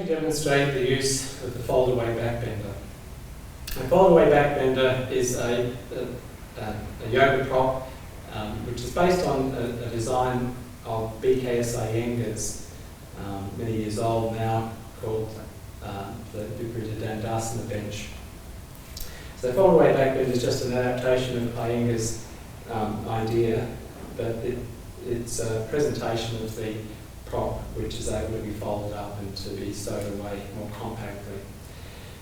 demonstrate the use of the Foldaway Backbender. A Foldaway Backbender is a yoga prop which is based on a design of BKS Iyengar's, many years old now, called the Viparita Dandasana bench. So Foldaway Backbender is just an adaptation of Iyengar's idea, but it's a presentation of the prop which is able to be folded up and to be stowed away more compactly.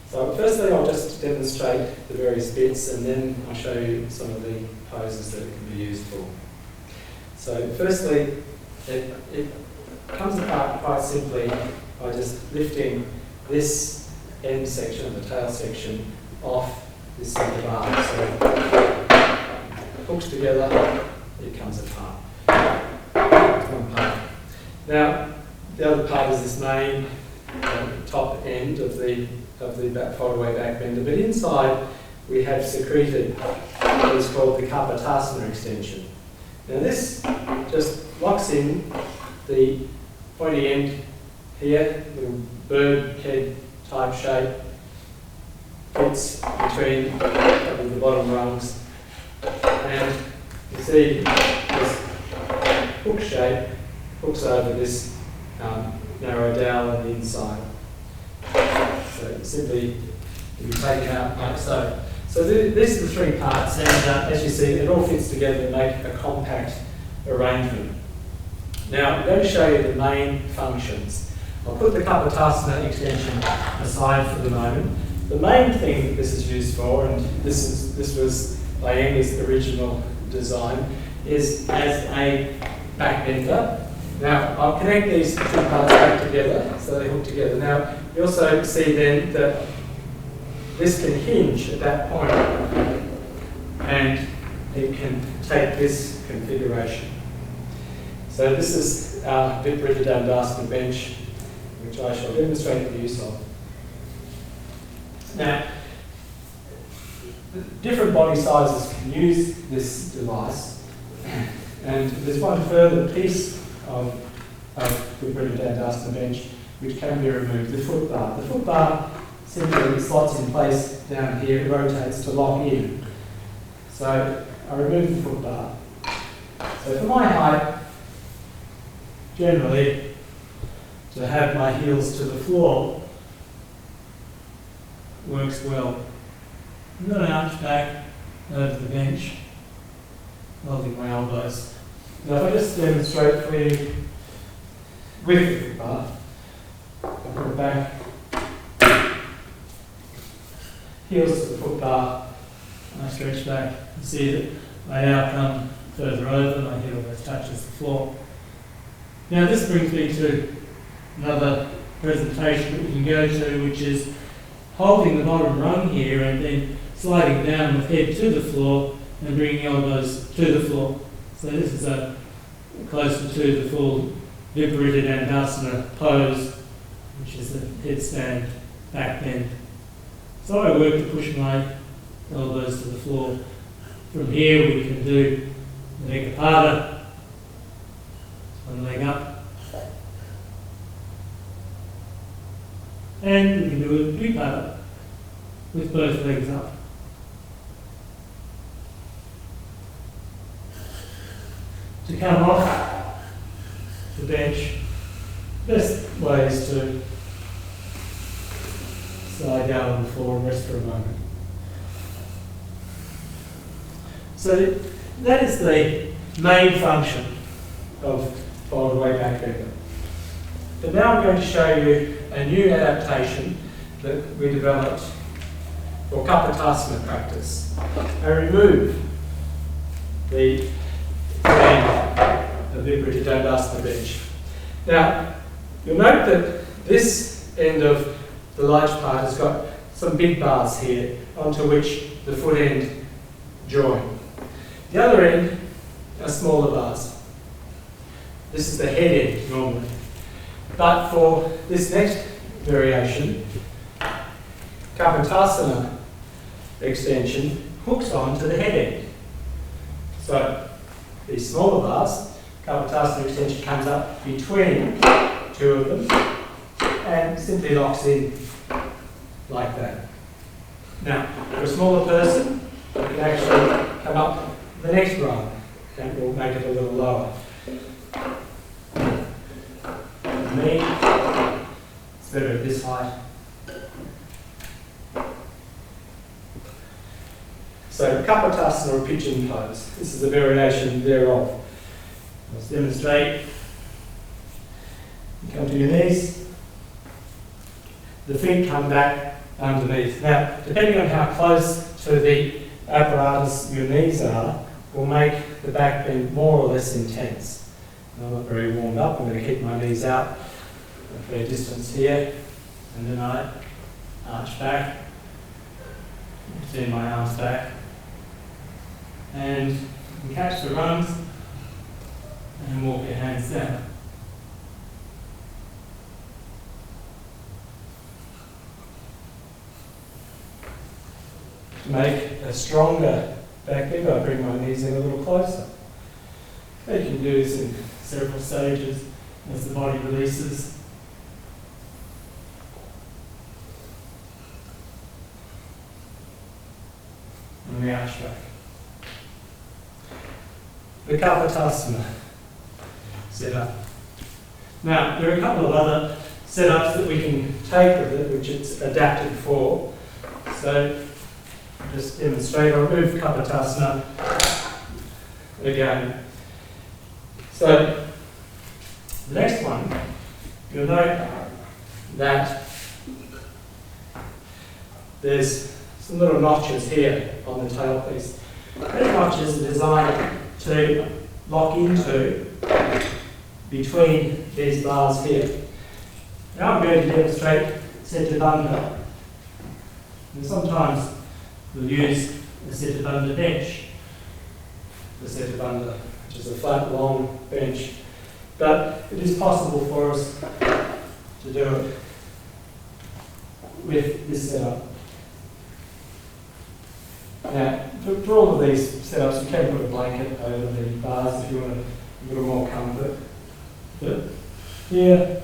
So firstly I'll just demonstrate the various bits and then I'll show you some of the poses that it can be used for. So firstly, it comes apart quite simply by just lifting this end section, the tail section, off this centre bar. So hooks together, it comes apart. That's one part. Now, the other part is this main top end of the Foldaway Backbender, but inside we have secreted what is called the Apparatus extension. Now this just locks in the pointy end here, little bird head type shape, fits between the bottom rungs, and you see this hook shape hooks over this narrow dowel on the inside. So simply you take it out like so. So these are the three parts, and as you see, it all fits together to make a compact arrangement. Now I'm going to show you the main functions. I'll put the Apparatus extension aside for the moment. The main thing that this is used for, and this was Iyengar's original design, is as a backbender. Now, I'll connect these two parts back together so they hook together. Now, you also see then that this can hinge at that point and it can take this configuration. So this is our Viparita Dandasana bench, which I shall demonstrate the use of. Now, different body sizes can use this device, and there's one further piece of the Viparita Dandasana bench which can be removed, the foot bar. The foot bar simply slots in place down here, it rotates to lock in. So I remove the foot bar. So for my height, generally, to have my heels to the floor works well. I'm going to arch back over the bench, holding my elbows. Now if I just demonstrate for you with the foot bar, I put it back, heels to the foot bar, and I stretch back. You see that my outcome further over, my heel almost touches the floor. Now this brings me to another presentation that we can go to, which is holding the bottom rung here and then sliding down with head to the floor and bringing elbows to the floor. So this is a closer to the full Viparita Dandasana pose, which is a headstand back bend. So I work to push my elbows to the floor. From here we can do the leg apart, one leg up, and we can do a two-parter with both legs up. To come off the bench, best way is to slide down on the floor and rest for a moment. So that is the main function of Foldaway Backbender. But now I'm going to show you a new adaptation that we developed for Apparatus practice. I remove the end of the Viparita Dandasana bench. Now, you'll note that this end of the large part has got some big bars here onto which the foot end join. The other end are smaller bars. This is the head end normally. But for this next variation, Apparatus extension hooks on to the head end. So these smaller bars, Apparatus extension comes up between two of them and simply locks in like that. Now, for a smaller person, you can actually come up the next rung and we'll make it a little lower. For me, it's better at this height. So, Kapotasana or pigeon pose. This is a variation thereof. Let's demonstrate. You come to your knees. The feet come back underneath. Now, depending on how close to the apparatus your knees are, will make the back bend more or less intense. I'm not very warmed up. I'm going to keep my knees out a fair distance here, and then I arch back, turn my arms back, and you can catch the rungs and walk your hands down. To make a stronger back bend, I bring my knees in a little closer. You can do this in several stages as the body releases. And we arch back. The Kapotasana setup. Now, there are a couple of other setups that we can take with it, which it's adapted for. So, just demonstrate. I'll move Kapotasana again. So, the next one, you'll note that there's some little notches here on the tailpiece. These notches are designed to lock into between these bars here. Now I'm going to demonstrate Setabandha. And sometimes we'll use a Setabandha bench. The Setabandha, which is a flat, long bench. But it is possible for us to do it with this setup. Now, for all of these setups, you can put a blanket over the bars if you want a little more comfort. But here,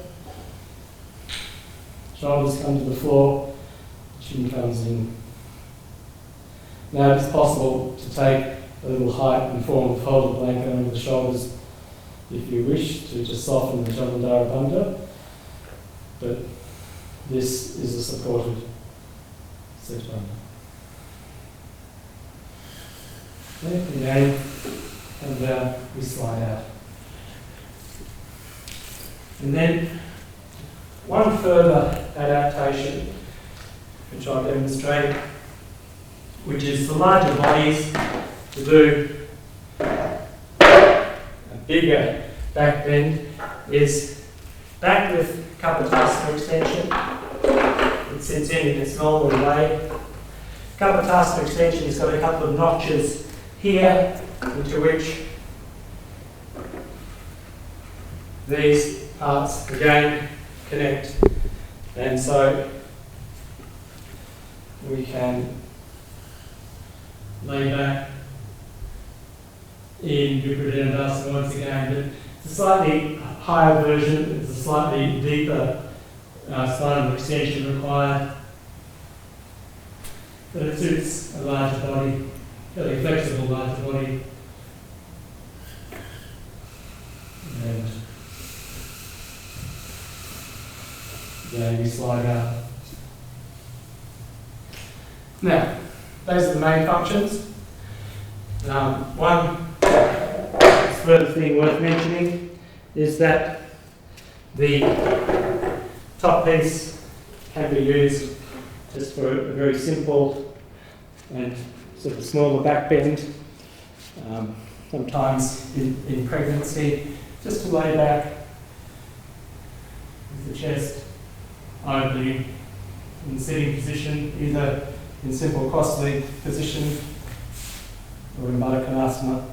shoulders come to the floor, chin comes in. Now it's possible to take a little height and form a folded blanket over the shoulders if you wish to just soften the Jalandhara Bandha. But this is a supported Setabandha. Again, come down, we slide out. And then one further adaptation, which I'll demonstrate, which is for larger bodies to do a bigger back bend, is back with Kapotasana extension. It sits in its normal way. Kapotasana extension has got a couple of notches here, into which these parts again connect, and so we can lay back in Viparinadasana once again, but it's a slightly higher version, it's a slightly deeper spinal extension required, but it suits a larger body. Fairly flexible larger body. And yeah, you slide out. Now, those are the main functions. One further thing worth mentioning is that the top piece can be used just for a very simple and sort of smaller back bend, sometimes in pregnancy, just to lay back with the chest opening in sitting position, either in simple cross-legged position or in Baddha Konasana,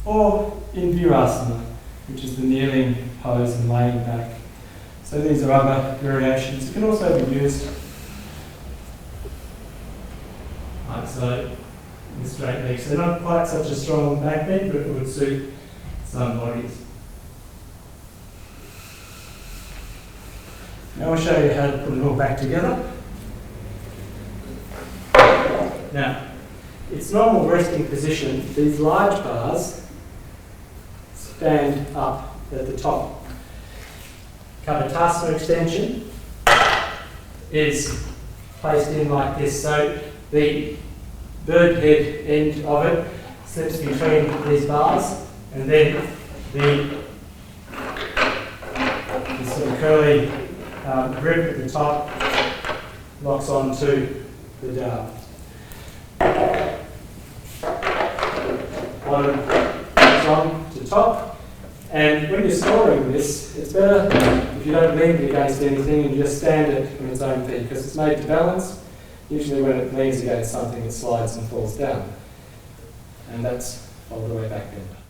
or in Virasana, which is the kneeling pose and laying back. So these are other variations. It can also be used like so, in straight legs. So not quite such a strong back bend, but it would suit some bodies. Now I'll show you how to put it all back together. Now, its normal resting position, these large bars stand up at the top. Kapatasana extension is placed in like this, so the bird head end of it slips between these bars, and then the sort of curly grip at the top locks onto the dart. Bottom goes on to top, and when you're storing this, it's better if you don't lean it against anything and you just stand it on its own feet, because it's made to balance. Usually when it leans against something, it slides and falls down. And that's Foldaway Backbender.